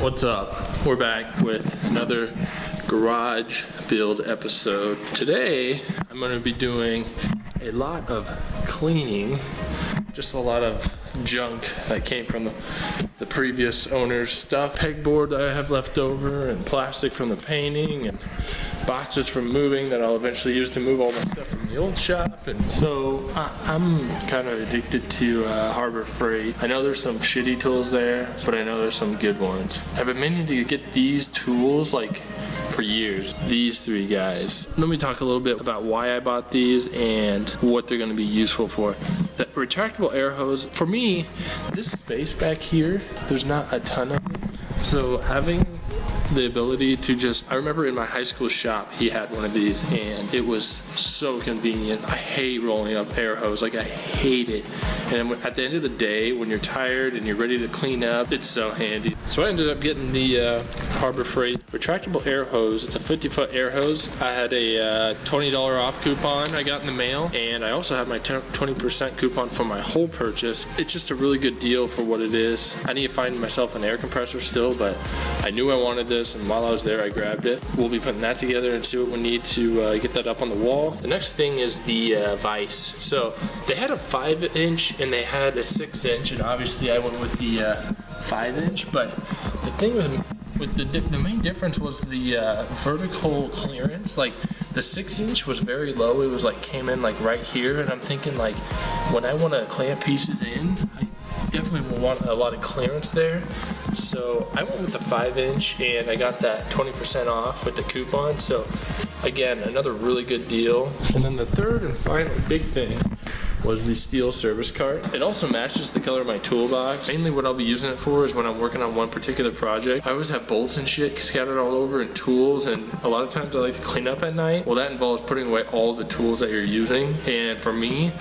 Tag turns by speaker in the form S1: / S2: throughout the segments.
S1: What's up? We're back with another garage build episode. Today, I'm going to be doing a lot of cleaning, just a lot of junk that came from the previous owner's stuff. Pegboard that I have left over, and plastic from the painting, and boxes from moving that I'll eventually use to move all my stuff from the old shop. And so I'm kind of addicted to Harbor Freight. I know there's some shitty tools there, but I know there's some good ones. I've been meaning to get these tools like for years. These three guys. Let me talk a little bit about why I bought these and what they're going to be useful for. The retractable air hose, for me, this space back here, there's not a ton of it. So having the ability to just, I remember in my high school shop, he had one of these and it was so convenient. I hate rolling up air hose, like I hate it. And at the end of the day, when you're tired and you're ready to clean up, it's so handy. So I ended up getting the Harbor Freight retractable air hose. It's a 50-foot air hose. I had a $20 off coupon I got in the mail, and I also have my 20% coupon for my whole purchase. It's just a really good deal for what it is. I need to find myself an air compressor still, but I knew I wanted this, and while I was there, I grabbed it. We'll be putting that together and see what we need to get that up on the wall. The next thing is the Vise. So they had a 5-inch and they had a 6-inch, and obviously I went with the 5-inch. But the thing with the main difference was the vertical clearance. Like the 6-inch was very low. It was like came in like right here, and I'm thinking like when I want to clamp pieces in, I definitely will want a lot of clearance there. So I went with the 5-inch, and I got that 20% off with the coupon. So again, another really good deal. And then the third and final big thing was the steel service cart. It also matches the color of my toolbox. Mainly what I'll be using it for is when I'm working on one particular project. I always have bolts and shit scattered all over and tools, and a lot of times I like to clean up at night. Well, that involves putting away all the tools that you're using, and for me,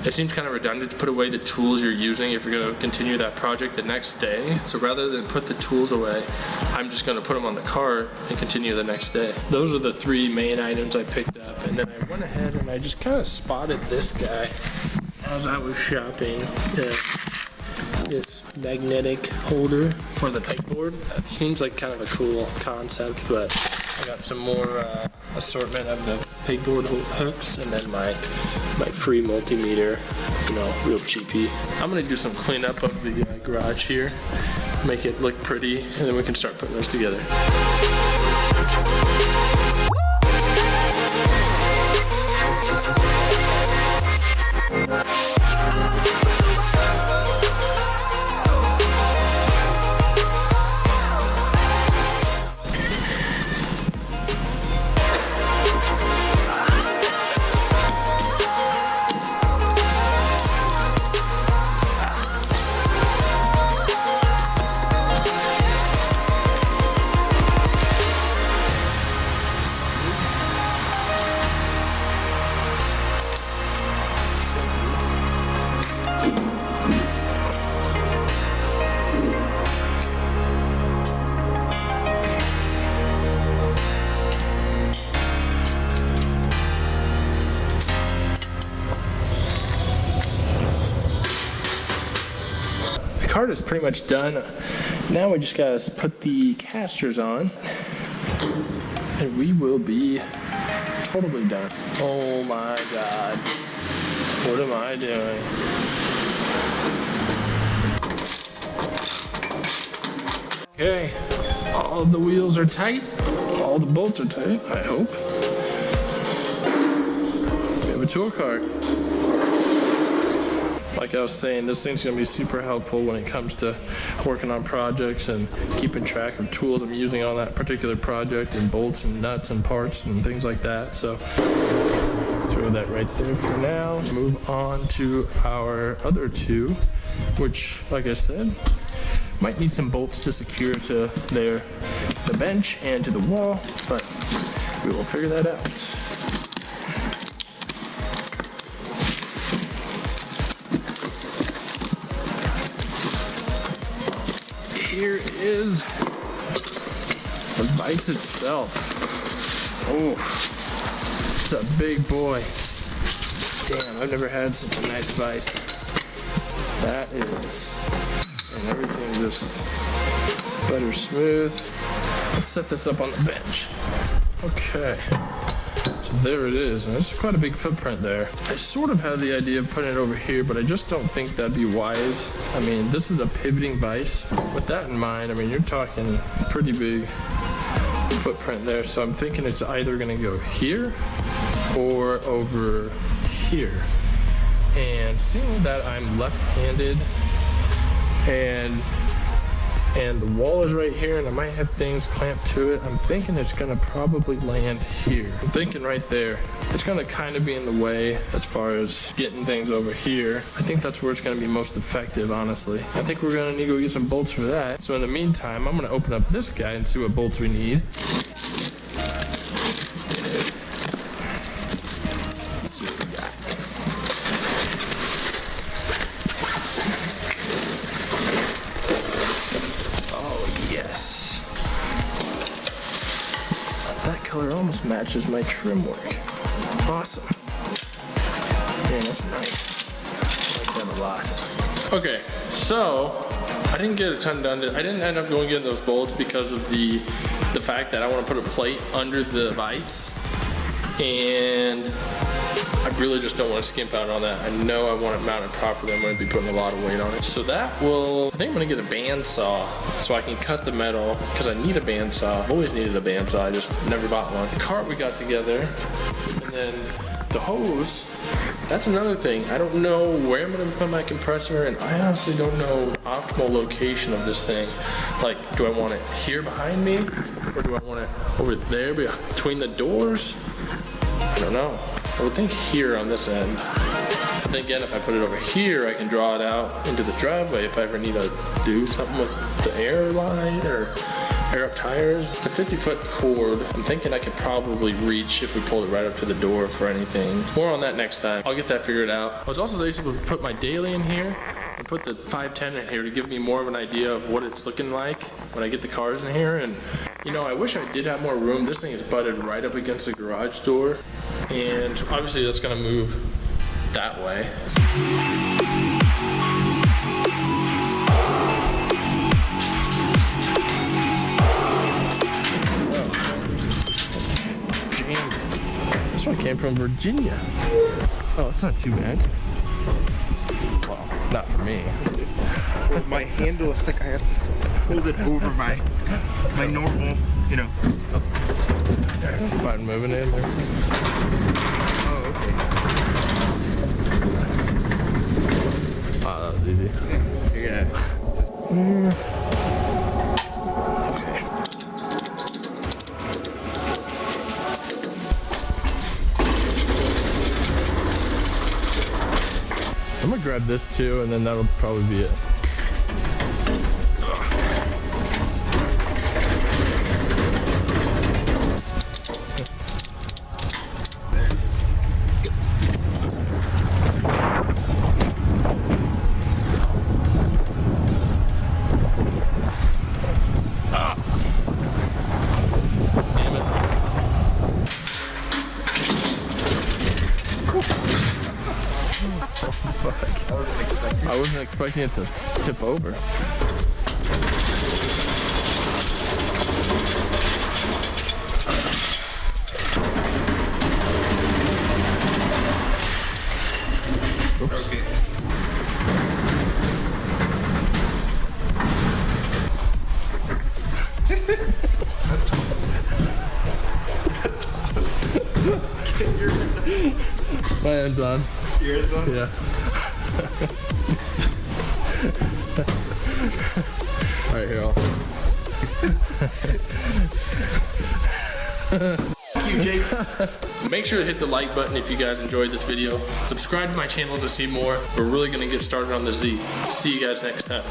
S1: it seems kind of redundant to put away the tools you're using if you're going to continue that project the next day. So rather than put the tools away, I'm just going to put them on the cart and continue the next day. Those are the three main items I picked up. And then I went ahead and I just kind of spotted this guy as I was shopping. This magnetic holder for the pegboard. That seems like kind of a cool concept, but I got some more assortment of the pegboard hooks, and then my free multimeter, real cheapy. I'm gonna do some cleanup of the garage here, make it look pretty, and then we can start putting those together. Cart is pretty much done. Now we just gotta put the casters on, and we will be totally done. Oh my God, what am I doing? Okay, all of the wheels are tight, all the bolts are tight, I hope. We have a tool cart. Like I was saying, this thing's gonna be super helpful when it comes to working on projects and keeping track of tools I'm using on that particular project, and bolts and nuts and parts and things like that. So throw that right there for now. Move on to our other two, which, like I said, might need some bolts to secure to the bench and to the wall, but we will figure that out. Here is the Vise itself. Oh, it's a big boy. Damn, I've never had such a nice Vise. That is and everything just butter smooth. Let's set this up on the bench. Okay, so there it is, and there's quite a big footprint there. I sort of had the idea of putting it over here, but I just don't think that'd be wise. I mean, this is a pivoting vise. With that in mind, I mean, you're talking pretty big footprint there, so I'm thinking it's either gonna go here or over here. And seeing that I'm left-handed and the wall is right here and I might have things clamped to it, I'm thinking it's gonna probably land here. I'm thinking right there. It's gonna kind of be in the way as far as getting things over here. I think that's where it's gonna be most effective, honestly. I think we're gonna need to go get some bolts for that. So in the meantime, I'm gonna open up this guy and see what bolts we need. Let's see what we got. That color almost matches my trim work. Awesome. Man, that's nice. I like that a lot. Okay, so I didn't get a ton done. I didn't end up going getting those bolts because of the fact that I want to put a plate under the vise, and I really just don't want to skimp out on that. I know I want it mounted properly. I'm going to be putting a lot of weight on it. So that will, I think I'm going to get a bandsaw so I can cut the metal, because I need a bandsaw. I've always needed a bandsaw, I just never bought one. The cart we got together, and then the hose, that's another thing. I don't know where I'm going to put my compressor, and I honestly don't know the optimal location of this thing. Like, do I want it here behind me, or do I want it over there between the doors? I don't know. I would think here on this end. But then again, if I put it over here, I can draw it out into the driveway if I ever need to do something with the air line or air up tires. The 50-foot cord, I'm thinking I could probably reach if we pulled it right up to the door for anything. More on that next time. I'll get that figured out. I was also able to put my daily in here and put the 510 in here to give me more of an idea of what it's looking like when I get the cars in here. And you know, I wish I did have more room. This thing is butted right up against the garage door, and obviously that's gonna move that way. This one came from Virginia. Oh, it's not too bad. Well, not for me.
S2: Well, my handle, like I have to hold it over my normal, you know.
S1: Fine moving in there.
S2: Oh, okay.
S1: Oh, that was easy.
S2: Yeah.
S1: Okay. I'm gonna grab this too, and then that'll probably be it. I wasn't expecting it to tip over. Oops.
S2: Okay.
S1: My hand's on.
S2: Yours on?
S1: Yeah. Alright, here,
S2: Thank you, Jake.
S1: Make sure to hit the like button if you guys enjoyed this video. Subscribe to my channel to see more. We're really going to get started on the Z. See you guys next time.